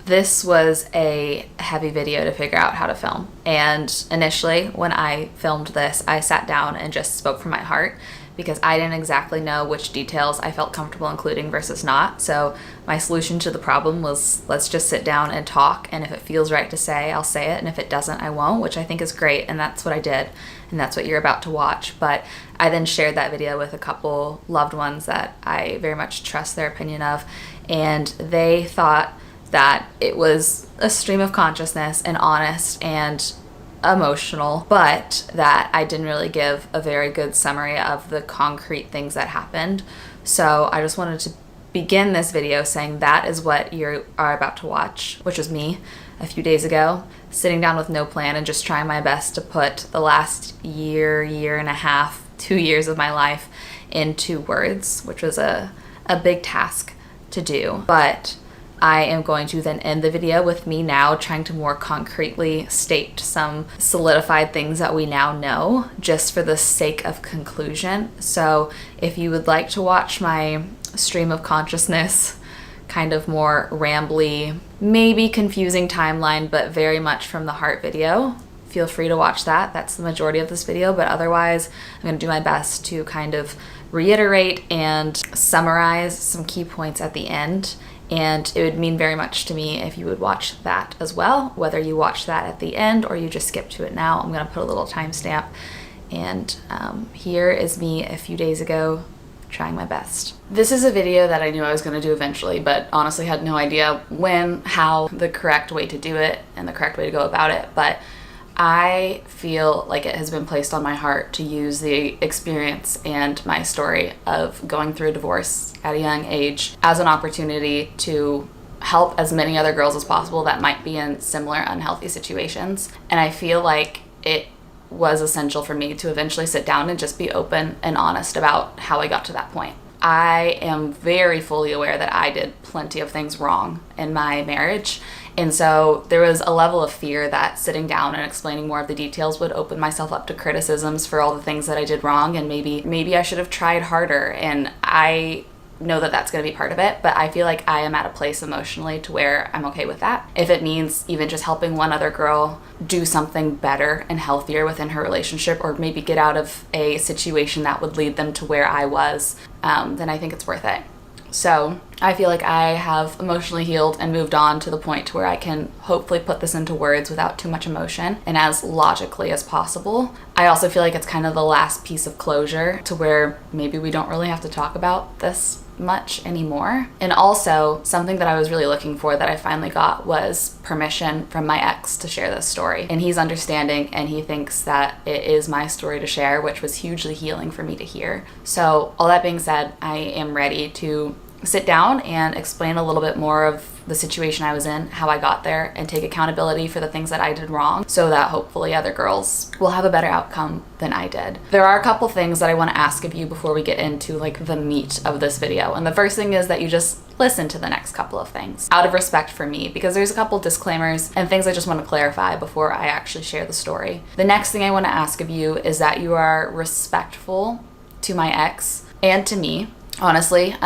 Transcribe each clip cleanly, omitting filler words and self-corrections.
This was a heavy video to figure out how to film. And initially, when I filmed this, I sat down and just spoke from my heart because I didn't exactly know which details I felt comfortable including versus not. So my solution to the problem was, let's just sit down and talk, and if it feels right to say, I'll say it, and if it doesn't, I won't, which I think is great, and that's what I did, and that's what you're about to watch. But I then shared that video with a couple loved ones that I very much trust their opinion of, and they thought that it was a stream of consciousness and honest and emotional, but that I didn't really give a very good summary of the concrete things that happened. So I just wanted to begin this video saying that is what you are about to watch, which was me a few days ago, sitting down with no plan and just trying my best to put the last year and a half, 2 years of my life into words, which was a big task to do. But I am going to then end the video with me now trying to more concretely state some solidified things that we now know, just for the sake of conclusion. So if you would like to watch my stream of consciousness, kind of more rambly, maybe confusing timeline, but very much from the heart video, feel free to watch that. That's the majority of this video, but otherwise I'm going to do my best to kind of reiterate and summarize some key points at the end. And it would mean very much to me if you would watch that as well, whether you watch that at the end or you just skip to it now. I'm going to put a little timestamp. And here is me a few days ago trying my best. This is a video that I knew I was going to do eventually, but honestly had no idea when, how, the correct way to do it and the correct way to go about it. But I feel like it has been placed on my heart to use the experience and my story of going through a divorce at a young age as an opportunity to help as many other girls as possible that might be in similar unhealthy situations. And I feel like it was essential for me to eventually sit down and just be open and honest about how I got to that point. I am very fully aware that I did plenty of things wrong in my marriage. And so there was a level of fear that sitting down and explaining more of the details would open myself up to criticisms for all the things that I did wrong, and maybe I should have tried harder. And I know that that's going to be part of it, but I feel like I am at a place emotionally to where I'm okay with that. If it means even just helping one other girl do something better and healthier within her relationship, or maybe get out of a situation that would lead them to where I was, then I think it's worth it. So I feel like I have emotionally healed and moved on to the point to where I can hopefully put this into words without too much emotion and as logically as possible. I also feel like it's kind of the last piece of closure to where maybe we don't really have to talk about this much anymore. And also something that I was really looking for that I finally got was permission from my ex to share this story. And he's understanding, and he thinks that it is my story to share, which was hugely healing for me to hear. So all that being said, I am ready to sit down and explain a little bit more of the situation I was in, how I got there, and take accountability for the things that I did wrong so that hopefully other girls will have a better outcome than I did. There are a couple things that I want to ask of you before we get into like the meat of this video. And the first thing is that you just listen to the next couple of things out of respect for me, because there's a couple disclaimers and things I just want to clarify before I actually share the story. The next thing I want to ask of you is that you are respectful to my ex and to me. Honestly,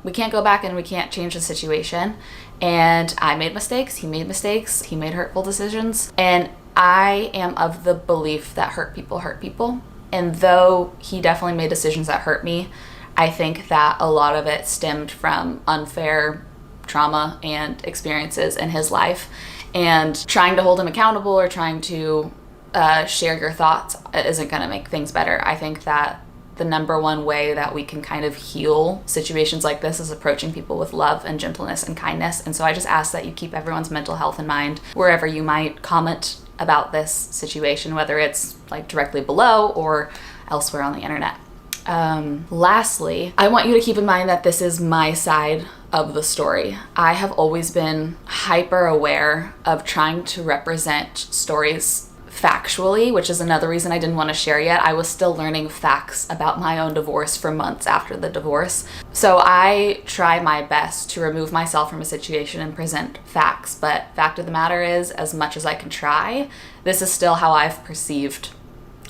we can't go back and we can't change the situation. And I made mistakes, he made mistakes, he made hurtful decisions. And I am of the belief that hurt people. And though he definitely made decisions that hurt me, I think that a lot of it stemmed from unfair trauma and experiences in his life. And trying to hold him accountable or trying to share your thoughts isn't going to make things better. I think that the number one way that we can kind of heal situations like this is approaching people with love and gentleness and kindness. And so I just ask that you keep everyone's mental health in mind wherever you might comment about this situation, whether it's like directly below or elsewhere on the internet. Lastly, I want you to keep in mind that this is my side of the story. I have always been hyper aware of trying to represent stories factually, which is another reason I didn't want to share yet. I was still learning facts about my own divorce for months after the divorce. So I try my best to remove myself from a situation and present facts. But fact of the matter is, as much as I can try, this is still how I've perceived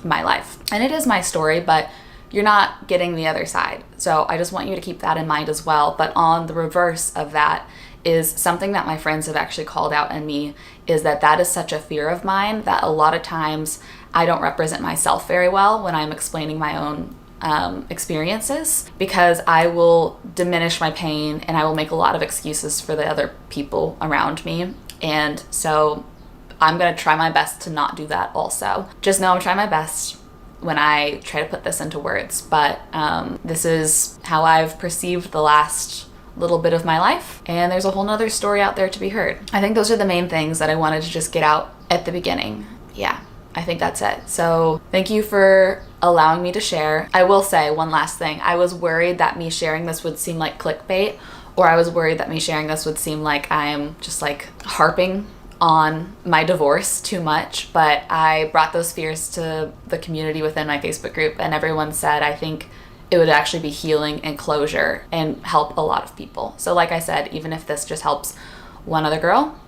my life. And it is my story, but you're not getting the other side. So I just want you to keep that in mind as well. But on the reverse of that is something that my friends have actually called out in me, is that is such a fear of mine that a lot of times I don't represent myself very well when I'm explaining my own experiences, because I will diminish my pain and I will make a lot of excuses for the other people around me. And so I'm going to try my best to not do that also. Just know I'm trying my best when I try to put this into words, but this is how I've perceived the last little bit of my life, and there's a whole nother story out there to be heard. I think those are the main things that I wanted to just get out at the beginning. Yeah, I think that's it. So thank you for allowing me to share. I will say one last thing. I was worried that me sharing this would seem like clickbait, or I was worried that me sharing this would seem like I'm just like harping on my divorce too much, but I brought those fears to the community within my Facebook group, and everyone said I think it would actually be healing and closure and help a lot of people. So like I said, even if this just helps one other girl,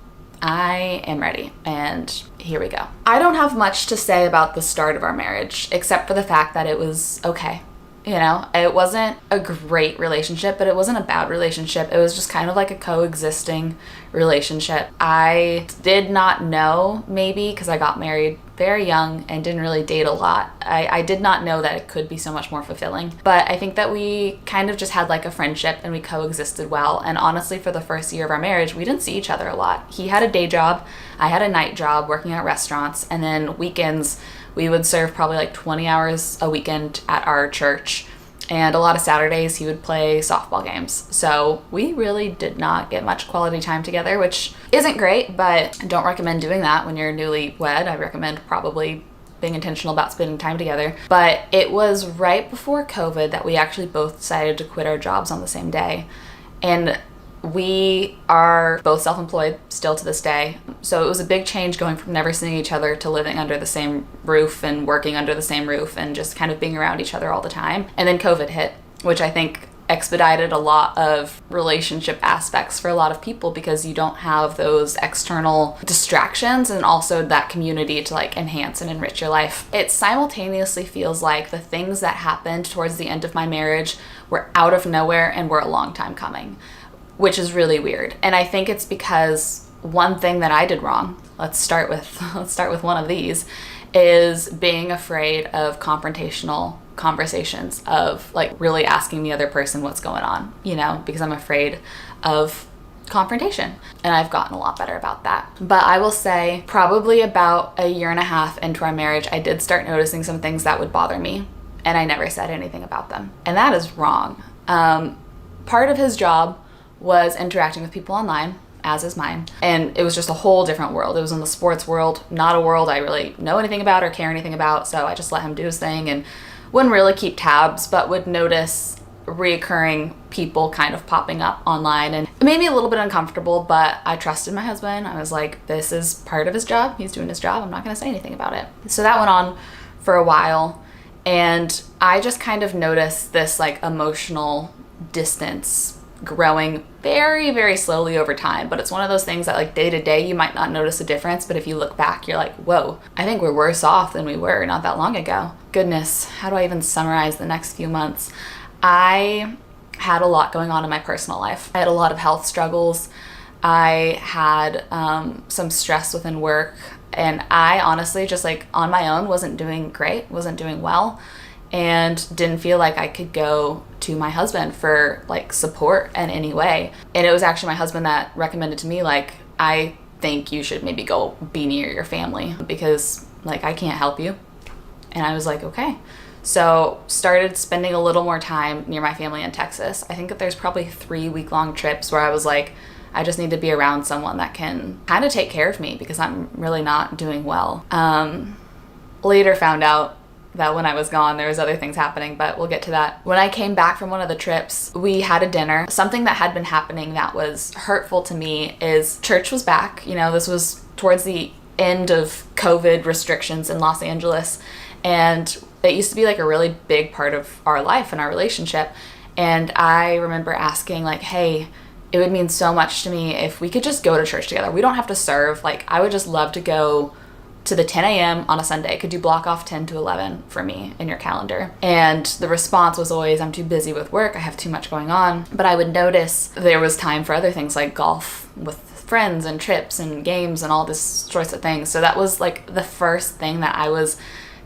I am ready, and here we go. I don't have much to say about the start of our marriage, except for the fact that it was okay. You know, it wasn't a great relationship, but it wasn't a bad relationship. It was just kind of like a coexisting relationship. I did not know, maybe because I got married very young and didn't really date a lot, I did not know that it could be so much more fulfilling. But I think that we kind of just had like a friendship and we coexisted well. And honestly, for the first year of our marriage, we didn't see each other a lot. He had a day job, I had a night job working at restaurants, and then weekends we would serve probably like 20 hours a weekend at our church. And a lot of Saturdays he would play softball games. So we really did not get much quality time together, which isn't great, but I don't recommend doing that when you're newlywed. I recommend probably being intentional about spending time together. But it was right before COVID that we actually both decided to quit our jobs on the same day. And we are both self-employed still to this day. So it was a big change going from never seeing each other to living under the same roof and working under the same roof and just kind of being around each other all the time. And then COVID hit, which I think expedited a lot of relationship aspects for a lot of people, because you don't have those external distractions and also that community to like enhance and enrich your life. It simultaneously feels like the things that happened towards the end of my marriage were out of nowhere and were a long time coming, which is really weird. And I think it's because one thing that I did wrong, let's start with one of these, is being afraid of confrontational conversations, of like really asking the other person what's going on, you know, because I'm afraid of confrontation. And I've gotten a lot better about that. But I will say probably about a year and a half into our marriage, I did start noticing some things that would bother me, and I never said anything about them. And that is wrong. Part of his job was interacting with people online, as is mine. And it was just a whole different world. It was in the sports world, not a world I really know anything about or care anything about. So I just let him do his thing and wouldn't really keep tabs, but would notice reoccurring people kind of popping up online. And it made me a little bit uncomfortable, but I trusted my husband. I was like, this is part of his job. He's doing his job. I'm not going to say anything about it. So that went on for a while. And I just kind of noticed this like emotional distance growing very, very slowly over time. But it's one of those things that like day to day, you might not notice a difference. But if you look back, you're like, whoa, I think we're worse off than we were not that long ago. Goodness, how do I even summarize the next few months? I had a lot going on in my personal life. I had a lot of health struggles. I had some stress within work. And I honestly just like on my own wasn't doing great, wasn't doing well, and didn't feel like I could go to my husband for like support in any way. And it was actually my husband that recommended to me, like, I think you should maybe go be near your family because like I can't help you. And I was like, okay. So started spending a little more time near my family in Texas. I think that there's probably 3 week-long trips where I was like, I just need to be around someone that can kind of take care of me because I'm really not doing well. Later found out that when I was gone, there was other things happening, but we'll get to that. When I came back from one of the trips, we had a dinner. Something that had been happening that was hurtful to me is church was back. You know, this was towards the end of COVID restrictions in Los Angeles, and it used to be like a really big part of our life and our relationship. And I remember asking like, hey, it would mean so much to me if we could just go to church together. We don't have to serve. Like, I would just love to go to the 10 a.m. on a Sunday. Could you block off 10 to 11 for me in your calendar? And the response was always, I'm too busy with work, I have too much going on. But I would notice there was time for other things like golf with friends and trips and games and all this sorts of things. So that was like the first thing that I was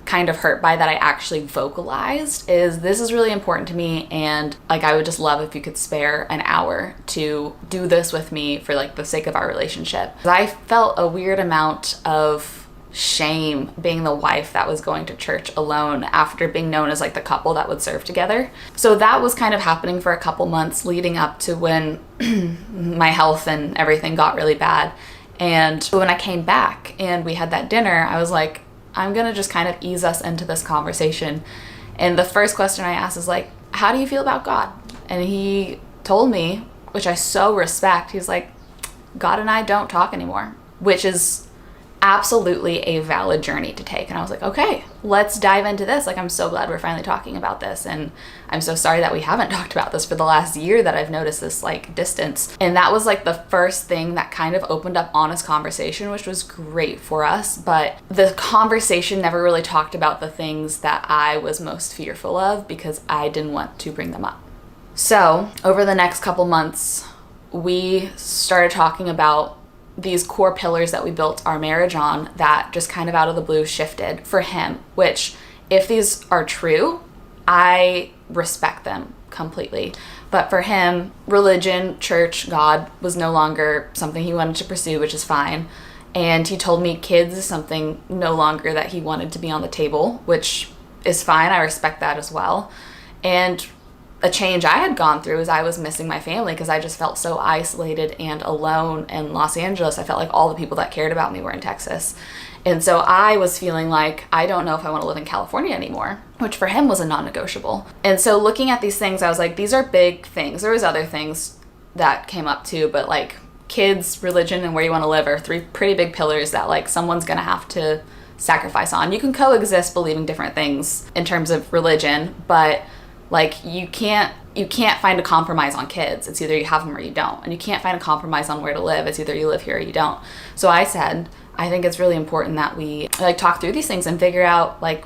kind of hurt by, that I actually vocalized, is this is really important to me, and like I would just love if you could spare an hour to do this with me for like the sake of our relationship. I felt a weird amount of shame being the wife that was going to church alone after being known as like the couple that would serve together. So that was kind of happening for a couple months leading up to when my health and everything got really bad. And when I came back and we had that dinner, I was like, I'm gonna just kind of ease us into this conversation. And the first question I asked is like, how do you feel about God? And he told me, which I so respect, he's like, God and I don't talk anymore, which is absolutely a valid journey to take. And I was like, okay, let's dive into this. Like, I'm so glad we're finally talking about this. And I'm so sorry that we haven't talked about this for the last year, that I've noticed this like distance. And that was like the first thing that kind of opened up honest conversation, which was great for us. But the conversation never really talked about the things that I was most fearful of, because I didn't want to bring them up. So over the next couple months, we started talking about these core pillars that we built our marriage on, that just kind of out of the blue shifted for him, which, if these are true, I respect them completely. But for him, religion, church, God was no longer something he wanted to pursue, which is fine. And he told me kids is something no longer that he wanted to be on the table, which is fine. I respect that as well. And a change I had gone through is I was missing my family, because I just felt so isolated and alone in Los Angeles. I felt like all the people that cared about me were in Texas. And so I was feeling like, I don't know if I want to live in California anymore, which for him was a non-negotiable. And so looking at these things, I was like, these are big things. There was other things that came up too, but like kids, religion, and where you want to live are three pretty big pillars that like someone's going to have to sacrifice on. You can coexist believing different things in terms of religion, but like you can't find a compromise on kids. It's either you have them or you don't. And you can't find a compromise on where to live. It's either you live here or you don't. So I said, I think it's really important that we like talk through these things and figure out like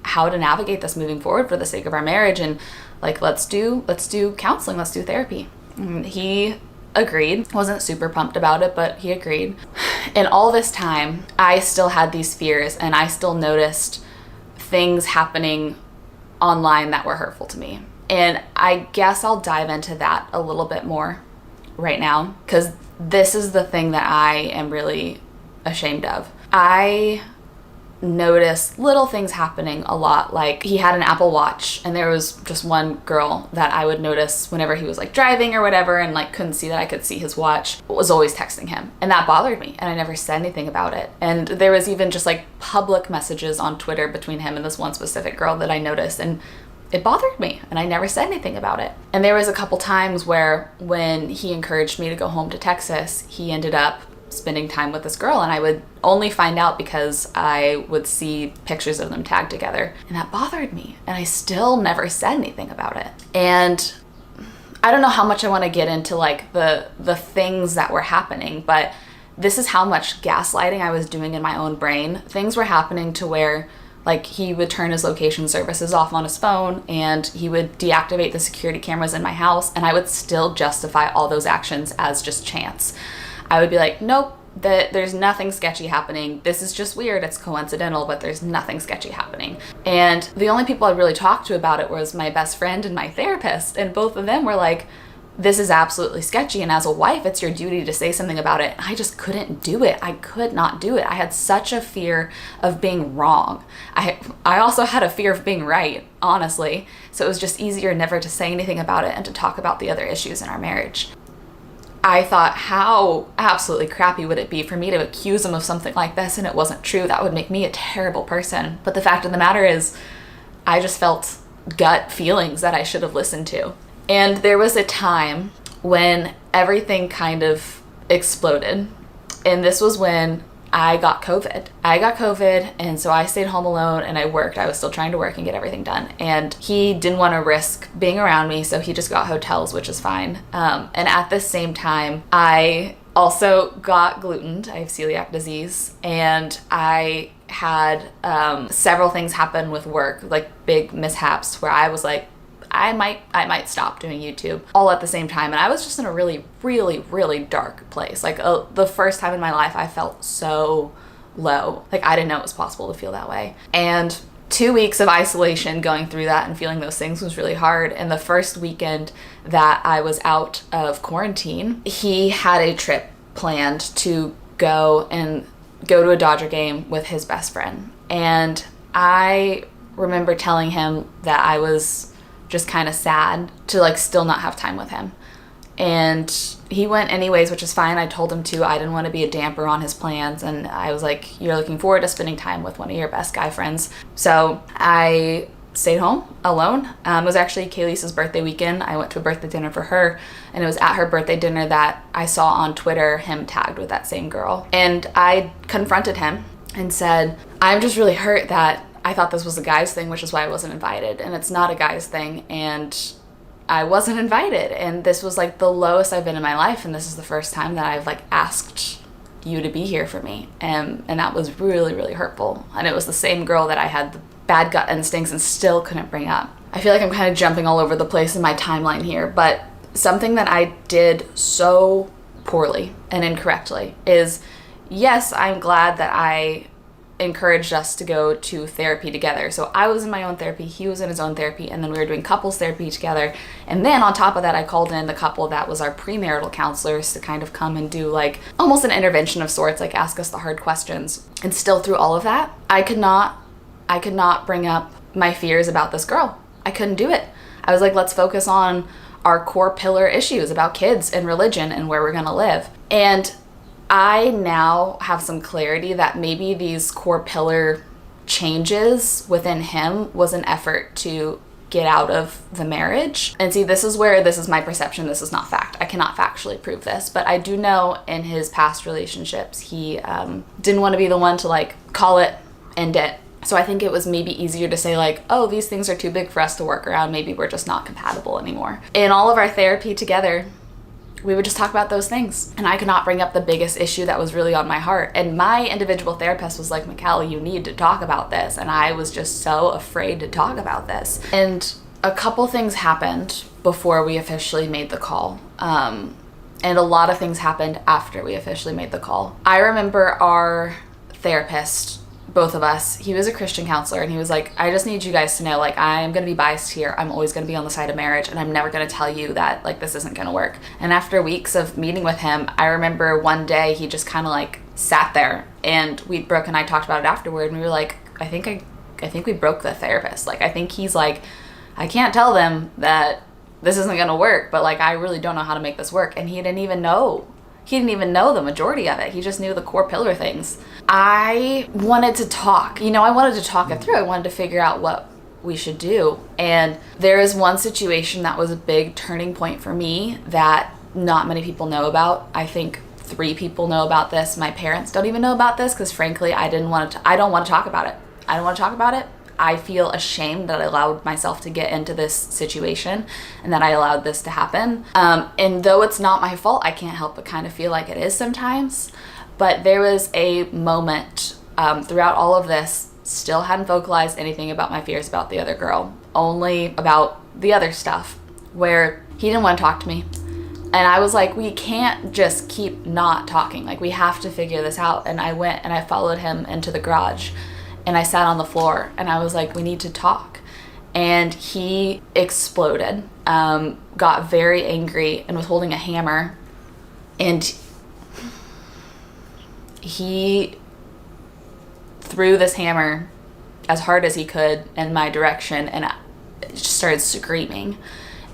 how to navigate this moving forward for the sake of our marriage. And like, let's do counseling, let's do therapy. And he agreed. Wasn't super pumped about it, but he agreed. And all this time, I still had these fears, and I still noticed things happening online that were hurtful to me. And I guess I'll dive into that a little bit more right now, because this is the thing that I am really ashamed of. I noticed little things happening a lot. Like, he had an Apple Watch, and there was just one girl that I would notice whenever he was like driving or whatever, and like couldn't see that I could see his watch, was always texting him. And that bothered me, and I never said anything about it. And there was even just like public messages on Twitter between him and this one specific girl that I noticed, and it bothered me, and I never said anything about it. And there was a couple times where when he encouraged me to go home to Texas, he ended up spending time with this girl, and I would only find out because I would see pictures of them tagged together, and that bothered me, and I still never said anything about it. And I don't know how much I want to get into like the things that were happening, but this is how much gaslighting I was doing in my own brain. Things were happening to where like he would turn his location services off on his phone, and he would deactivate the security cameras in my house, and I would still justify all those actions as just chance. I would be like, nope, there's nothing sketchy happening. This is just weird. It's coincidental, but there's nothing sketchy happening. And the only people I really talked to about it was my best friend and my therapist. And both of them were like, this is absolutely sketchy. And as a wife, it's your duty to say something about it. And I just couldn't do it. I could not do it. I had such a fear of being wrong. I also had a fear of being right, honestly. So it was just easier never to say anything about it and to talk about the other issues in our marriage. I thought, how absolutely crappy would it be for me to accuse him of something like this and it wasn't true? That would make me a terrible person. But the fact of the matter is, I just felt gut feelings that I should have listened to. And there was a time when everything kind of exploded. And this was when I got COVID. And so I stayed home alone and I worked. I was still trying to work and get everything done. And he didn't want to risk being around me, so he just got hotels, which is fine. And at the same time, I also got glutened. I have celiac disease, and I had several things happen with work, like big mishaps where I was like, I might stop doing YouTube all at the same time. And I was just in a really, really, really dark place. Like the first time in my life I felt so low. Like I didn't know it was possible to feel that way. And 2 weeks of isolation going through that and feeling those things was really hard. And the first weekend that I was out of quarantine, he had a trip planned to go to a Dodger game with his best friend. And I remember telling him that I was just kind of sad to like still not have time with him. And he went anyways, which is fine. I told him to. I didn't want to be a damper on his plans. And I was like, you're looking forward to spending time with one of your best guy friends. So I stayed home alone. It was actually Kaylee's birthday weekend. I went to a birthday dinner for her, and it was at her birthday dinner that I saw on Twitter him tagged with that same girl. And I confronted him and said, I'm just really hurt that I thought this was a guy's thing, which is why I wasn't invited. And it's not a guy's thing, and I wasn't invited. And this was like the lowest I've been in my life, and this is the first time that I've like asked you to be here for me. And that was really, really hurtful. And it was the same girl that I had the bad gut instincts and still couldn't bring up. I feel like I'm kind of jumping all over the place in my timeline here, but something that I did so poorly and incorrectly is, yes, I'm glad that I encouraged us to go to therapy together. So I was in my own therapy, he was in his own therapy, and then we were doing couples therapy together. And then on top of that, I called in the couple that was our premarital counselors to kind of come and do like almost an intervention of sorts, like ask us the hard questions. And still through all of that, I could not bring up my fears about this girl. I couldn't do it. I was like, let's focus on our core pillar issues about kids and religion and where we're gonna live. And I now have some clarity that maybe these core pillar changes within him was an effort to get out of the marriage. And see, this is where this is my perception. This is not fact. I cannot factually prove this, but I do know in his past relationships, he didn't want to be the one to like call it, end it. So I think it was maybe easier to say like, oh, these things are too big for us to work around. Maybe we're just not compatible anymore. In all of our therapy together, we would just talk about those things. And I could not bring up the biggest issue that was really on my heart. And my individual therapist was like, Mikkel, you need to talk about this. And I was just so afraid to talk about this. And a couple things happened before we officially made the call. And a lot of things happened after we officially made the call. I remember our therapist, both of us, he was a Christian counselor, and he was like, I just need you guys to know, like, I'm going to be biased here. I'm always going to be on the side of marriage, and I'm never going to tell you that, like, this isn't going to work. And after weeks of meeting with him, I remember one day he just kind of, like, sat there, and Brooke and I talked about it afterward, and we were like, I think we broke the therapist. Like, I think he's like, I can't tell them that this isn't going to work, but, like, I really don't know how to make this work. And he didn't even know the majority of it. He just knew the core pillar things. I wanted to talk. I wanted to talk it through. I wanted to figure out what we should do. And there is one situation that was a big turning point for me that not many people know about. I think 3 people know about this. My parents don't even know about this because frankly, I don't want to talk about it. I don't want to talk about it. I feel ashamed that I allowed myself to get into this situation and that I allowed this to happen. And though it's not my fault, I can't help but kind of feel like it is sometimes. But there was a moment throughout all of this, still hadn't vocalized anything about my fears about the other girl, only about the other stuff, where he didn't want to talk to me. And I was like, we can't just keep not talking. Like, we have to figure this out. And I went and I followed him into the garage. And I sat on the floor and I was like, we need to talk. And he exploded, got very angry and was holding a hammer. And he threw this hammer as hard as he could in my direction and I just started screaming.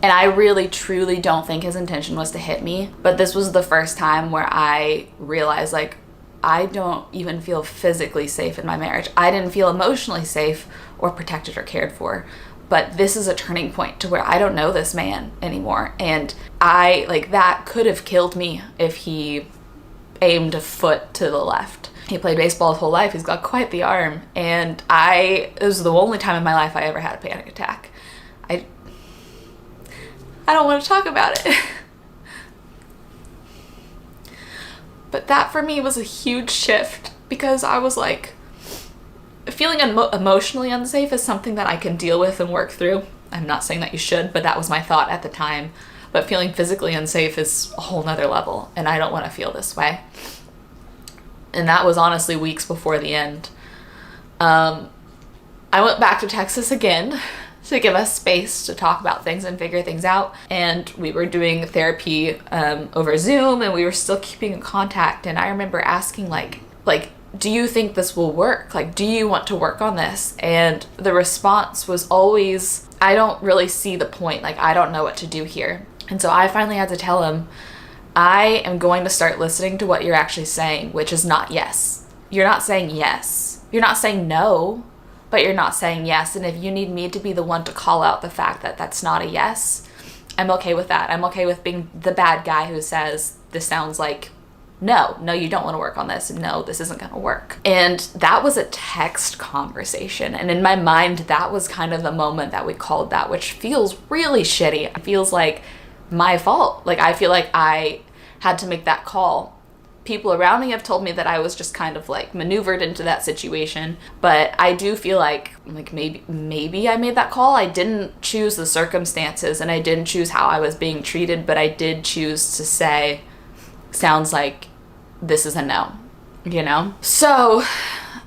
And I really, truly don't think his intention was to hit me. But this was the first time where I realized, like, I don't even feel physically safe in my marriage. I didn't feel emotionally safe or protected or cared for. But this is a turning point to where I don't know this man anymore. And that could have killed me if he aimed a foot to the left. He played baseball his whole life. He's got quite the arm. And it was the only time in my life I ever had a panic attack. I don't want to talk about it. But that for me was a huge shift, because I was like, feeling emotionally unsafe is something that I can deal with and work through. I'm not saying that you should, but that was my thought at the time. But feeling physically unsafe is a whole nother level, and I don't want to feel this way. And that was honestly weeks before the end. I went back to Texas again to give us space to talk about things and figure things out. And we were doing therapy over Zoom, and we were still keeping in contact. And I remember asking like, do you think this will work? Like, do you want to work on this? And the response was always, I don't really see the point. Like, I don't know what to do here. And so I finally had to tell him, I am going to start listening to what you're actually saying, which is not yes. You're not saying yes. You're not saying no, but you're not saying yes. And if you need me to be the one to call out the fact that that's not a yes, I'm okay with that. I'm okay with being the bad guy who says, this sounds like no, you don't want to work on this. No, this isn't going to work. And that was a text conversation. And in my mind, that was kind of the moment that we called that, which feels really shitty. It feels like my fault. Like, I feel like I had to make that call. People around me have told me that I was just kind of like maneuvered into that situation. But I do feel like maybe I made that call. I didn't choose the circumstances, and I didn't choose how I was being treated, but I did choose to say, sounds like this is a no, you know? So,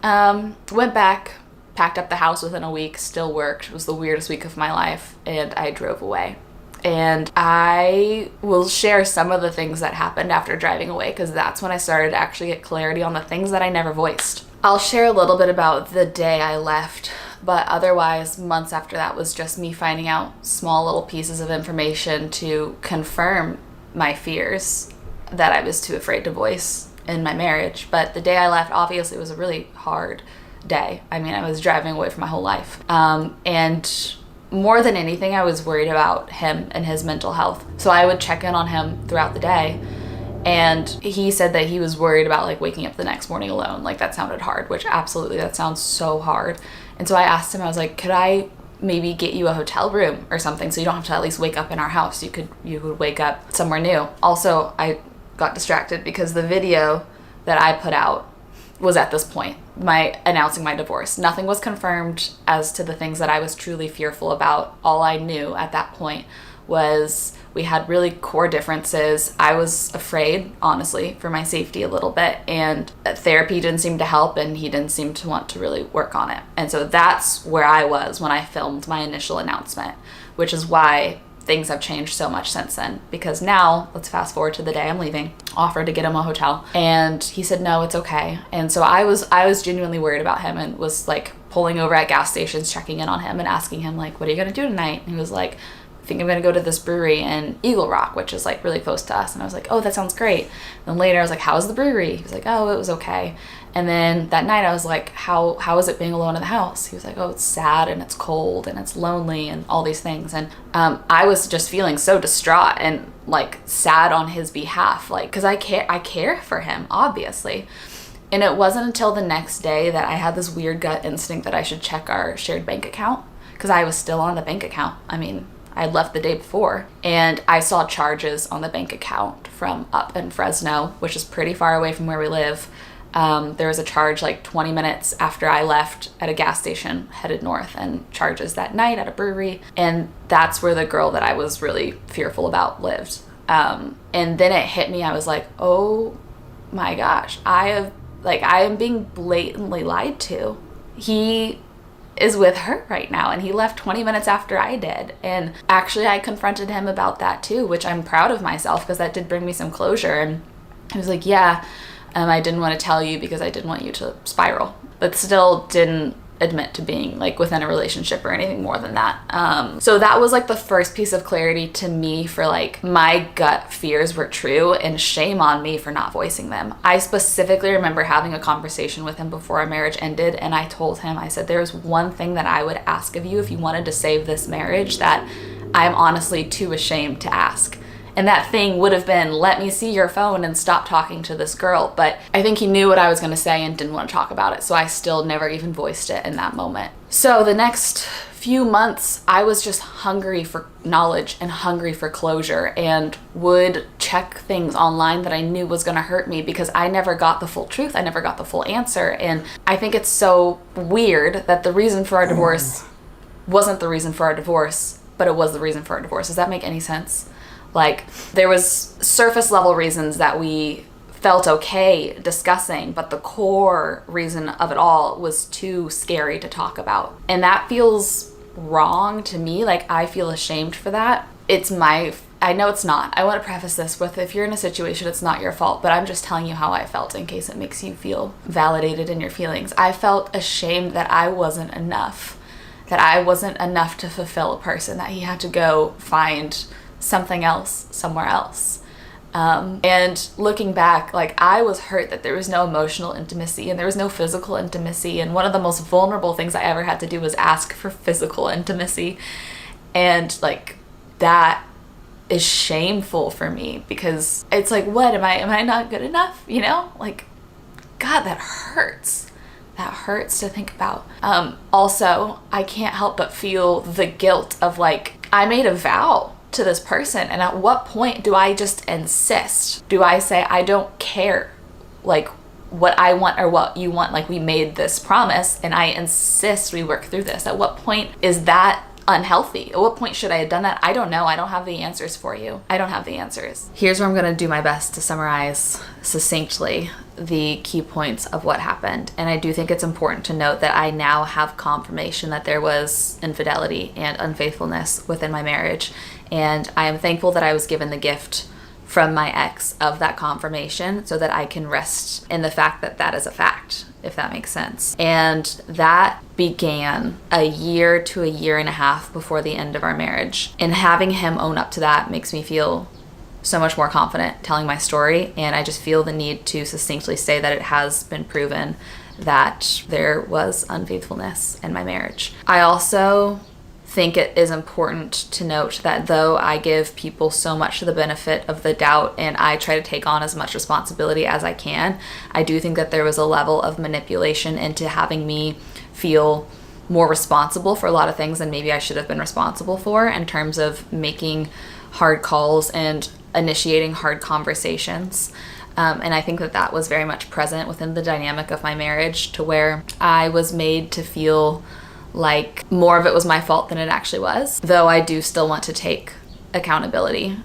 went back, packed up the house within a week, still worked. It was the weirdest week of my life, and I drove away. And I will share some of the things that happened after driving away, because that's when I started to actually get clarity on the things that I never voiced. I'll share a little bit about the day I left, but otherwise, months after that was just me finding out small little pieces of information to confirm my fears that I was too afraid to voice in my marriage. But the day I left, obviously, was a really hard day. I mean, I was driving away from my whole life. And more than anything, I was worried about him and his mental health. So I would check in on him throughout the day. And he said that he was worried about like waking up the next morning alone. Like, that sounded hard, which absolutely, that sounds so hard. And so I asked him, I was like, could I maybe get you a hotel room or something so you don't have to at least wake up in our house? You could wake up somewhere new. Also, I got distracted because the video that I put out was at this point, announcing my divorce. Nothing was confirmed as to the things that I was truly fearful about. All I knew at that point was we had really core differences. I was afraid, honestly, for my safety a little bit, and therapy didn't seem to help, and he didn't seem to want to really work on it. And so that's where I was when I filmed my initial announcement, which is why things have changed so much since then. Because now, let's fast forward to the day I'm leaving, offered to get him a hotel, and he said, no, it's okay. And so I was genuinely worried about him, and was like pulling over at gas stations, checking in on him and asking him like, what are you gonna do tonight? And he was like, I think I'm gonna go to this brewery in Eagle Rock, which is like really close to us. And I was like, oh, that sounds great. Then later I was like, how was the brewery? He was like, oh, it was okay. And then that night I was like, how is it being alone in the house? He was like, oh, it's sad and it's cold and it's lonely and all these things. And I was just feeling so distraught and like sad on his behalf, like, because I care for him, obviously. And it wasn't until the next day that I had this weird gut instinct that I should check our shared bank account, because I was still on the bank account. I mean, I had left the day before, and I saw charges on the bank account from up in Fresno, which is pretty far away from where we live. There was a charge like 20 minutes after I left at a gas station headed north, and charges that night at a brewery. And that's where the girl that I was really fearful about lived. And then it hit me. I was like, oh my gosh, I am being blatantly lied to. He is with her right now, and he left 20 minutes after I did. And actually I confronted him about that too, which I'm proud of myself, because that did bring me some closure. And he was like, yeah, I didn't want to tell you because I didn't want you to spiral, but still didn't admit to being like within a relationship or anything more than that. So that was like the first piece of clarity to me for like my gut fears were true, and shame on me for not voicing them. I specifically remember having a conversation with him before our marriage ended, and I told him, I said, there's one thing that I would ask of you if you wanted to save this marriage that I'm honestly too ashamed to ask. And that thing would have been, let me see your phone and stop talking to this girl. But I think he knew what I was going to say and didn't want to talk about it. So I still never even voiced it in that moment. So the next few months, I was just hungry for knowledge and hungry for closure, and would check things online that I knew was going to hurt me because I never got the full truth. I never got the full answer. And I think it's so weird that the reason for our divorce wasn't the reason for our divorce, but it was the reason for our divorce. Does that make any sense? Like, there was surface level reasons that we felt okay discussing, but the core reason of it all was too scary to talk about. And that feels wrong to me. Like, I feel ashamed for that. I know it's not. I want to preface this with, if you're in a situation, it's not your fault, but I'm just telling you how I felt in case it makes you feel validated in your feelings. I felt ashamed that I wasn't enough, to fulfill a person, that he had to go find something else somewhere else. And looking back, like, I was hurt that there was no emotional intimacy and there was no physical intimacy. And one of the most vulnerable things I ever had to do was ask for physical intimacy. And like, that is shameful for me, because it's like, what, am I not good enough? You know, like, God, that hurts. That hurts to think about. Also, I can't help but feel the guilt of, like, I made a vow to this person, and at what point do I just insist? Do I say, I don't care, like, what I want or what you want? Like, we made this promise and I insist we work through this. At what point is that unhealthy? At what point should I have done that? I don't know. I don't have the answers for you. I don't have the answers. Here's where I'm going to do my best to summarize succinctly the key points of what happened. And I do think it's important to note that I now have confirmation that there was infidelity and unfaithfulness within my marriage. And I am thankful that I was given the gift from my ex of that confirmation, so that I can rest in the fact that that is a fact, if that makes sense. And that began a year to a year and a half before the end of our marriage. And having him own up to that makes me feel so much more confident telling my story. And I just feel the need to succinctly say that it has been proven that there was unfaithfulness in my marriage. I also think it is important to note that though I give people so much the benefit of the doubt and I try to take on as much responsibility as I can, I do think that there was a level of manipulation into having me feel more responsible for a lot of things than maybe I should have been responsible for, in terms of making hard calls and initiating hard conversations. And I think that that was very much present within the dynamic of my marriage, to where I was made to feel like more of it was my fault than it actually was, though I do still want to take accountability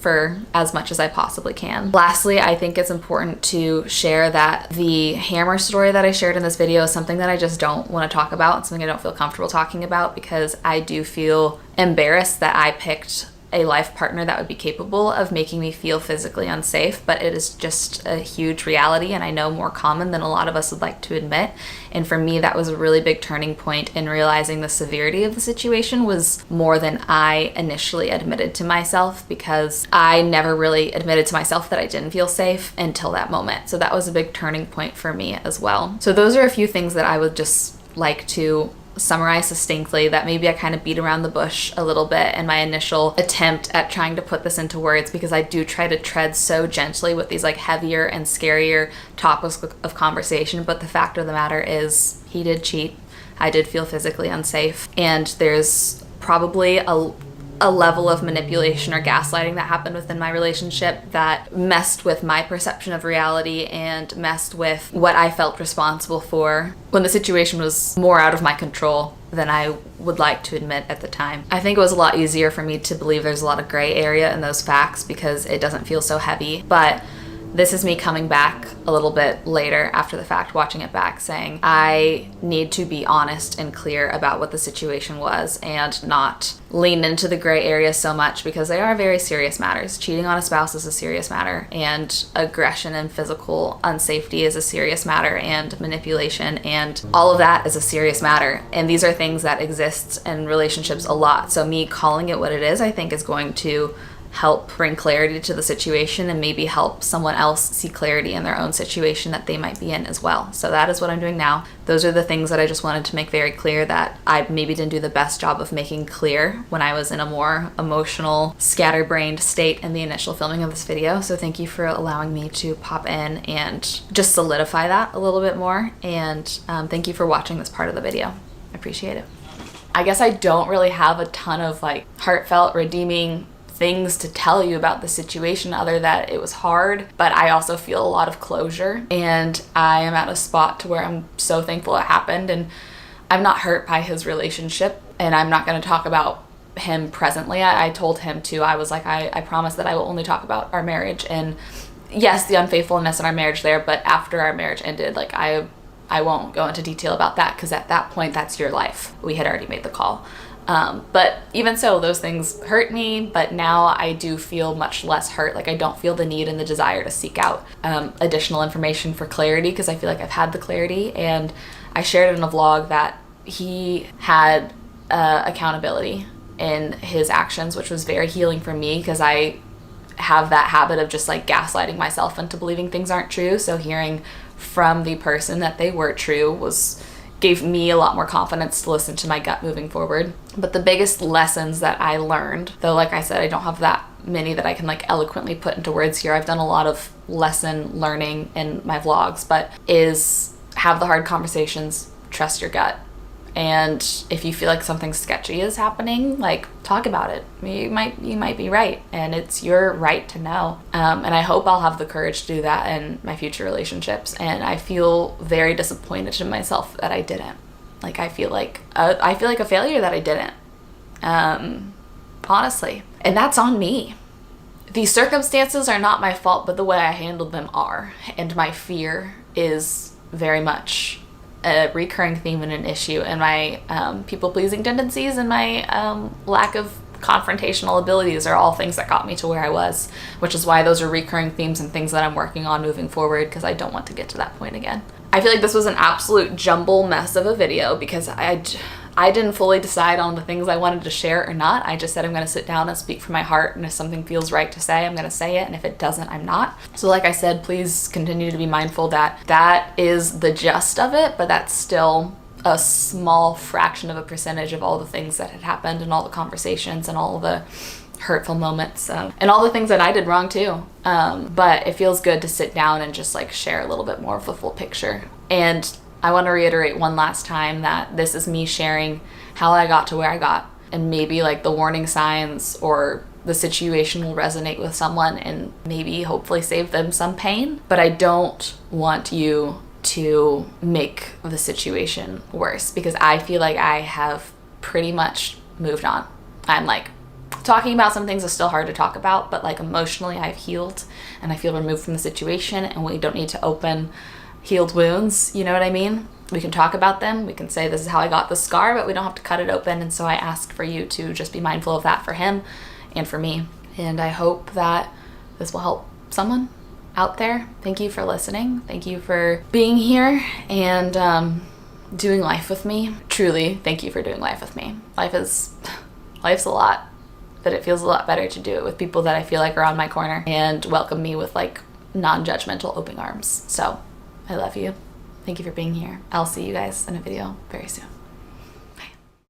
for as much as I possibly can. Lastly, I think it's important to share that the hammer story that I shared in this video is something that I just don't want to talk about. It's something I don't feel comfortable talking about, because I do feel embarrassed that I picked a life partner that would be capable of making me feel physically unsafe, but it is just a huge reality, and I know more common than a lot of us would like to admit. And for me, that was a really big turning point in realizing the severity of the situation was more than I initially admitted to myself, because I never really admitted to myself that I didn't feel safe until that moment. So that was a big turning point for me as well. So those are a few things that I would just like to summarize succinctly, that maybe I kind of beat around the bush a little bit in my initial attempt at trying to put this into words, because I do try to tread so gently with these like heavier and scarier topics of conversation. But the fact of the matter is, he did cheat. I did feel physically unsafe, and there's probably a level of manipulation or gaslighting that happened within my relationship that messed with my perception of reality and messed with what I felt responsible for when the situation was more out of my control than I would like to admit at the time. I think it was a lot easier for me to believe there's a lot of gray area in those facts, because it doesn't feel so heavy. But this is me coming back a little bit later after the fact, watching it back, saying I need to be honest and clear about what the situation was and not lean into the gray area so much, because they are very serious matters. Cheating on a spouse is a serious matter, and aggression and physical unsafety is a serious matter, and manipulation and all of that is a serious matter. And these are things that exist in relationships a lot. So me calling it what it is, I think, is going to help bring clarity to the situation and maybe help someone else see clarity in their own situation that they might be in as well. So that is what I'm doing now. Those are the things that I just wanted to make very clear that I maybe didn't do the best job of making clear when I was in a more emotional, scatterbrained state in the initial filming of this video. So thank you for allowing me to pop in and just solidify that a little bit more. And thank you for watching this part of the video. I appreciate it. I guess I don't really have a ton of like heartfelt, redeeming things to tell you about the situation other that it was hard, but I also feel a lot of closure, and I am at a spot to where I'm so thankful it happened, and I'm not hurt by his relationship, and I'm not going to talk about him presently. I told him too, I was like, I promise that I will only talk about our marriage, and yes, the unfaithfulness in our marriage there, but after our marriage ended, like I won't go into detail about that, because at that point, that's your life. We had already made the call. But even so, those things hurt me, but now I do feel much less hurt. Like I don't feel the need and the desire to seek out additional information for clarity, because I feel like I've had the clarity. And I shared in a vlog that he had accountability in his actions, which was very healing for me, because I have that habit of just like gaslighting myself into believing things aren't true. So hearing from the person that they were true gave me a lot more confidence to listen to my gut moving forward. But the biggest lessons that I learned, though like I said, I don't have that many that I can like eloquently put into words here. I've done a lot of lesson learning in my vlogs, but is have the hard conversations, trust your gut. And if you feel like something sketchy is happening, like talk about it. You might be right, and it's your right to know. And I hope I'll have the courage to do that in my future relationships. And I feel very disappointed in myself that I didn't. Like I feel like a failure that I didn't. Honestly, and that's on me. These circumstances are not my fault, but the way I handled them are. And my fear is very much a recurring theme and an issue, and my people-pleasing tendencies and my lack of confrontational abilities are all things that got me to where I was, which is why those are recurring themes and things that I'm working on moving forward, because I don't want to get to that point again. I feel like this was an absolute jumble mess of a video, because I didn't fully decide on the things I wanted to share or not. I just said I'm going to sit down and speak from my heart, and if something feels right to say, I'm going to say it, and if it doesn't, I'm not. So like I said, please continue to be mindful that that is the gist of it, but that's still a small fraction of a percentage of all the things that had happened and all the conversations and all the hurtful moments and all the things that I did wrong too. But it feels good to sit down and just like share a little bit more of the full picture. And I want to reiterate one last time that this is me sharing how I got to where I got, and maybe like the warning signs or the situation will resonate with someone and maybe hopefully save them some pain. But I don't want you to make the situation worse, because I feel like I have pretty much moved on. I'm like, talking about some things is still hard to talk about, but like emotionally I've healed and I feel removed from the situation, and we don't need to open healed wounds, you know what I mean? We can talk about them, we can say this is how I got the scar, but we don't have to cut it open. And so I ask for you to just be mindful of that for him and for me. And I hope that this will help someone out there. Thank you for listening. Thank you for being here and doing life with me. Truly, thank you for doing life with me. Life's a lot, but it feels a lot better to do it with people that I feel like are on my corner and welcome me with like non-judgmental open arms. So I love you. Thank you for being here. I'll see you guys in a video very soon.